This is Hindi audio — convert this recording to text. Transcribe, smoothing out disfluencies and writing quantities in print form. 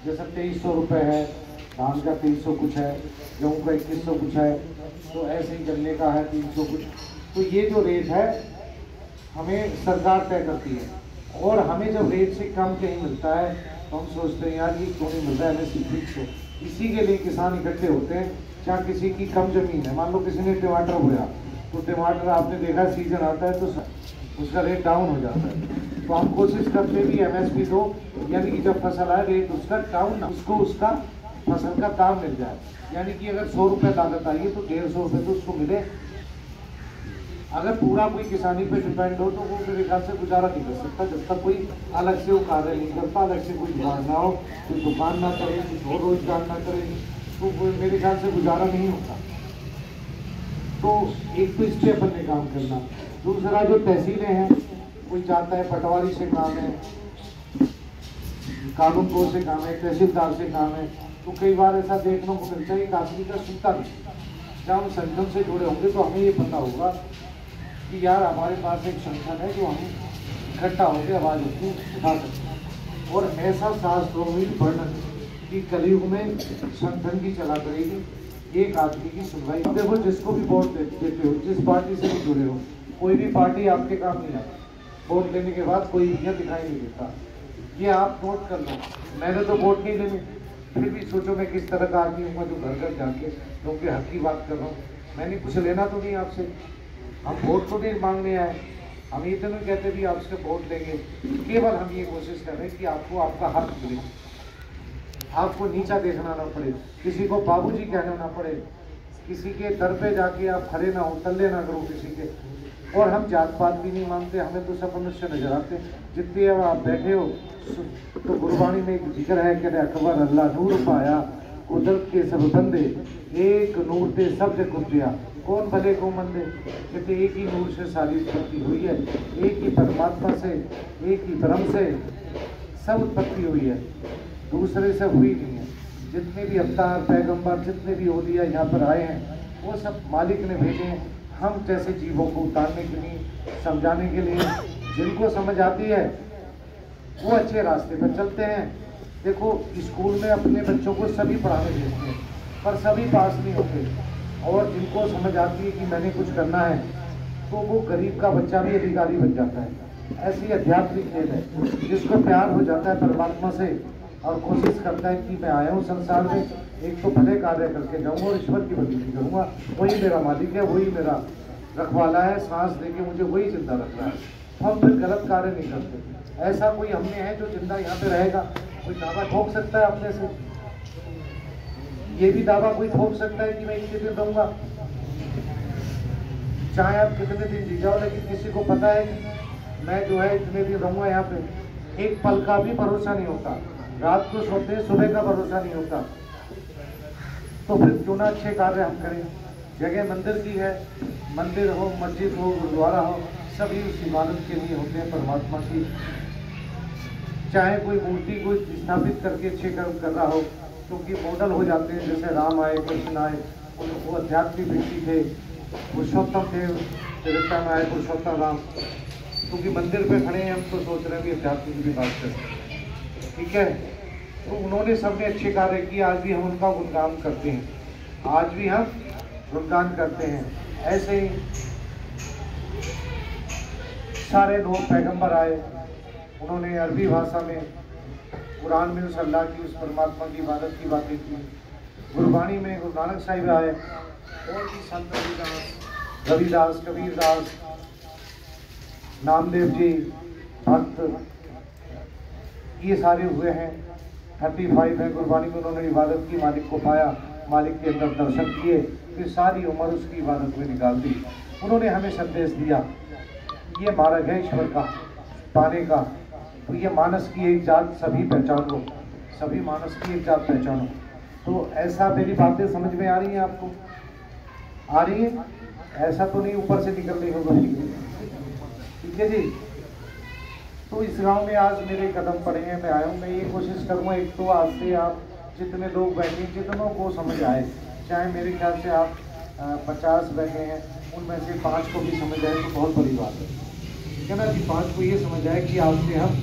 जैसे 2300 रुपये है, धान का 2300 कुछ है, गेहूँ का 2100 कुछ है, तो ऐसे ही गन्ने का है 300 कुछ। तो ये जो रेट है हमें सरकार तय करती है, और हमें जब रेट से कम कहीं मिलता है तो हम सोचते हैं यार ये क्यों नहीं मिल रहा है, हमें सिर्फ से। इसी के लिए किसान इकट्ठे होते हैं। जहाँ किसी की कम ज़मीन है, मान लो किसी ने टमाटर बोया, तो टमाटर आपने देखा सीजन आता है तो उसका रेट डाउन हो जाता है। तो हम कोशिश करते भी MSP दो, यानी कि जब फसल आए रेट उसका डाउन ना, उसको उसका फसल का दाम मिल जाए। यानी कि अगर 100 रुपये लागत आई है तो 150 रुपये तो उसको मिले। अगर पूरा कोई किसानी पे डिपेंड हो तो वो मेरे ख्याल से गुजारा नहीं कर सकता, जब तक कोई अलग से वो कार्य नहीं करता, अलग से कोई दुकान ना हो, कोई दुकान ना करे, कुछ और रोजगार ना करे, तो मेरे ख्याल से गुजारा नहीं होता। तो एक तो इस पर अपन ने काम करना। दूसरा जो तहसीलें हैं, कोई चाहता है पटवारी से काम है, कानूनगो से काम है, तहसीलदार से काम है, तो कई बार ऐसा देखने को मिलता है एक आदमी का सुनता नहीं। जब हम संगठन से जुड़े होंगे तो हमें ये पता होगा कि यार हमारे पास एक संगठन है जो हम इकट्ठा होकर आवाज़ अपनी उठा सकते हैं। और ऐसा शास्त्रों में वर्णन कि कलयुग में संगठन की चला करेगी एक आदमी की सुनवाई। देखो जिसको भी वोट देते हो, जिस पार्टी से भी जुड़े हो, कोई भी पार्टी आपके काम नहीं आती। वोट लेने के बाद कोई भैया दिखाई नहीं देता, ये आप नोट कर लो। मैंने तो वोट नहीं लेनी, फिर भी सोचो मैं किस तरह का आदमी हूँ जो घर घर जाके लोगों के हक की बात कर रहा हूँ। मैंने कुछ लेना तो नहीं आपसे, हम वोट तो नहीं मांगने आए, हम ये तो नहीं कहते भी आपसे वोट लेंगे। केवल हम ये कोशिश कर रहे हैं कि आपको आपका हक मिले, आपको नीचा देखना ना पड़े, किसी को बाबूजी कहना ना पड़े, किसी के दर पे जाके आप खड़े ना हो, तल्ले ना करो किसी के। और हम जात पात भी नहीं मानते, हमें तो सब मनुष्य नजर आते। जितनी अब आप बैठे हो तो गुरबाणी में एक जिक्र है कि अकबर अल्लाह नूर पाया, कुदरत के सब बंदे एक नूर ते सब जग उपजिया। कौन भले को मंदे, कहते एक ही नूर से सारी उत्पत्ति हुई है, एक ही परमात्मा से, एक ही ब्रह्म से सब उत्पत्ति हुई है, दूसरे से हुई नहीं है। जितने भी अवतार पैगंबर जितने भी औलिया यहाँ पर आए हैं वो सब मालिक ने भेजे हैं, हम जैसे जीवों को उतारने के लिए, समझाने के लिए। जिनको समझ आती है वो अच्छे रास्ते पर चलते हैं। देखो स्कूल में अपने बच्चों को सभी पढ़ाने देते हैं पर सभी पास नहीं होते, और जिनको समझ आती है कि मैंने कुछ करना है तो वो गरीब का बच्चा भी अधिकारी बन जाता है। ऐसी आध्यात्मिक खेल है। जिसको प्यार हो जाता है परमात्मा से और कोशिश करता है कि मैं आया हूँ संसार में एक तो भले कार्य करके जाऊँगा और ईश्वर की भक्ति करूँगा, वही मेरा मालिक है, वही मेरा रखवाला है, सांस देके मुझे वही जिंदा रख रहा है। हम फिर गलत कार्य नहीं करते। ऐसा कोई हमने है जो जिंदा यहाँ पे रहेगा? कोई दावा ठोक सकता है अपने से? ये भी दावा कोई ठोक सकता है कि मैं इतने दिन रहूँगा? चाहे आप कितने दिन जी जाओ, लेकिन किसी को पता है कि मैं जो है इतने दिन रहूँगा यहाँ पे? एक पल का भी भरोसा नहीं होता। रात को सोते सुबह का भरोसा नहीं होता। तो फिर क्यों ना अच्छे कार्य हम करें। जगह मंदिर की है, मंदिर हो, मस्जिद हो, गुरुद्वारा हो, सभी उस इबादत के लिए होते हैं परमात्मा की। चाहे कोई मूर्ति को स्थापित करके अच्छे कर्म कर रहा हो, क्योंकि मॉडल हो जाते हैं। जैसे राम आए, कृष्ण आए, वो आध्यात्मिक व्यक्ति थे, पुरुषोत्तम थे, त्रेता में आए पुरुषोत्तम राम, क्योंकि मंदिर पे खड़े हैं हम तो सोच रहे हैं कि आध्यात्मिक की बात करें, ठीक है। तो उन्होंने सबने अच्छे कार्य किए, आज भी हम उनका गुणगान करते हैं, आज भी हम गुणगान करते हैं। ऐसे ही सारे लोग पैगंबर आए, उन्होंने अरबी भाषा में कुरान में उस अल्लाह की, उस परमात्मा की इबादत की बातें की। गुरबाणी में गुरु नानक साहिब आए, और भी संत रविदास, कबीरदास, नामदेव जी, भक्त, ये सारे हुए हैं। 35 है गुरबाणी में, उन्होंने इबादत की, मालिक को पाया, मालिक के अंदर दर्शन किए, फिर सारी उम्र उसकी इबादत में निकाल दी। उन्होंने हमें संदेश दिया ये मार्ग है ईश्वर का पाने का। तो ये मानस की एक जात सभी पहचानो, सभी मानस की एक जात पहचानो। तो ऐसा मेरी बातें समझ में आ रही हैं आपको? आ रही है? ऐसा तो नहीं ऊपर से निकल रही होगा, ठीक है जी। तो इस गांव में आज मेरे कदम पड़े हैं, मैं आया हूँ। मैं ये कोशिश करूँगा एक तो आज से आप जितने लोग बैठे, जितनों को समझ आए, चाहे मेरे ख्याल से आप 50 बैठे हैं, उनमें से 5 को भी समझ आए तो बहुत बड़ी बात है, ठीक है ना जी। 5 को ये समझ आए कि आज से हम